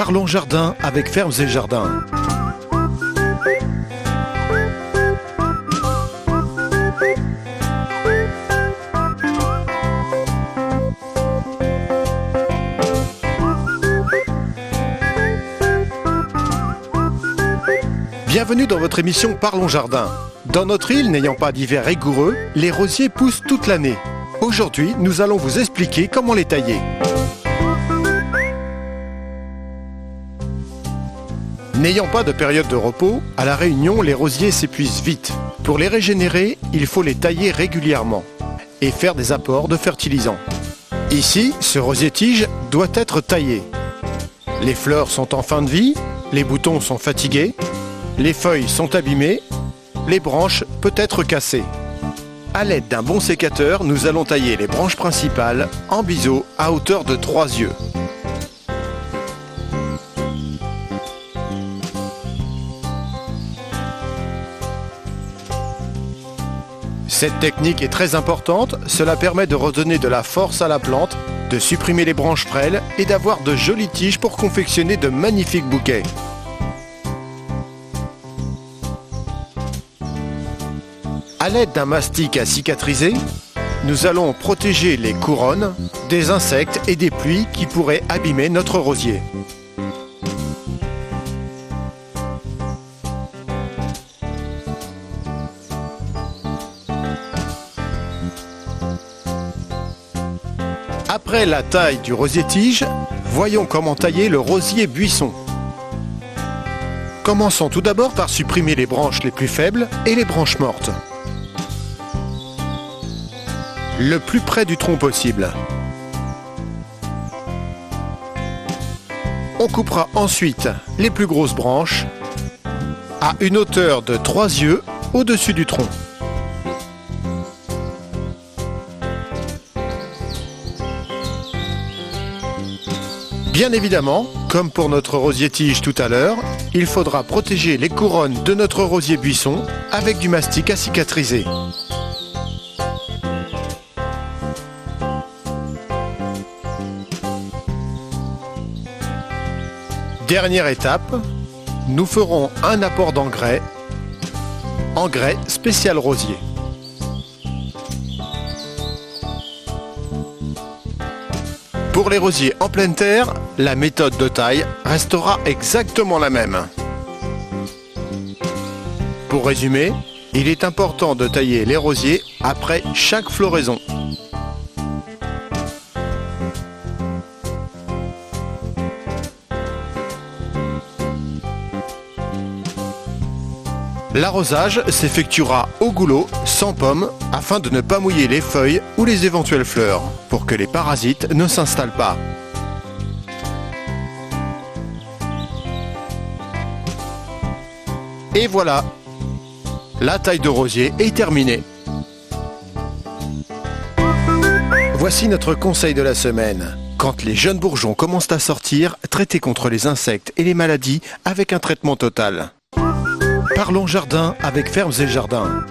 Parlons jardin avec Fermes et Jardins. Bienvenue dans votre émission Parlons Jardin. Dans notre île, n'ayant pas d'hiver rigoureux, les rosiers poussent toute l'année. Aujourd'hui, nous allons vous expliquer comment les tailler. N'ayant pas de période de repos, à La Réunion, les rosiers s'épuisent vite. Pour les régénérer, il faut les tailler régulièrement et faire des apports de fertilisants. Ici, ce rosier-tige doit être taillé. Les fleurs sont en fin de vie, les boutons sont fatigués, les feuilles sont abîmées, les branches peut-être cassées. À l'aide d'un bon sécateur, nous allons tailler les branches principales en biseau à hauteur de 3 yeux. Cette technique est très importante, cela permet de redonner de la force à la plante, de supprimer les branches frêles et d'avoir de jolies tiges pour confectionner de magnifiques bouquets. À l'aide d'un mastic à cicatriser, nous allons protéger les couronnes des insectes et des pluies qui pourraient abîmer notre rosier. Après la taille du rosier-tige, voyons comment tailler le rosier buisson. Commençons tout d'abord par supprimer les branches les plus faibles et les branches mortes. Le plus près du tronc possible. On coupera ensuite les plus grosses branches à une hauteur de 3 yeux au-dessus du tronc. Bien évidemment, comme pour notre rosier-tige tout à l'heure, il faudra protéger les couronnes de notre rosier buisson avec du mastic à cicatriser. Dernière étape, nous ferons un apport d'engrais, engrais spécial rosier. Pour les rosiers en pleine terre, la méthode de taille restera exactement la même. Pour résumer, il est important de tailler les rosiers après chaque floraison. L'arrosage s'effectuera au goulot, sans pomme, afin de ne pas mouiller les feuilles ou les éventuelles fleurs, pour que les parasites ne s'installent pas. Et voilà, la taille de rosier est terminée. Voici notre conseil de la semaine. Quand les jeunes bourgeons commencent à sortir, traitez contre les insectes et les maladies avec un traitement total. Parlons jardin avec Fermes et Jardins.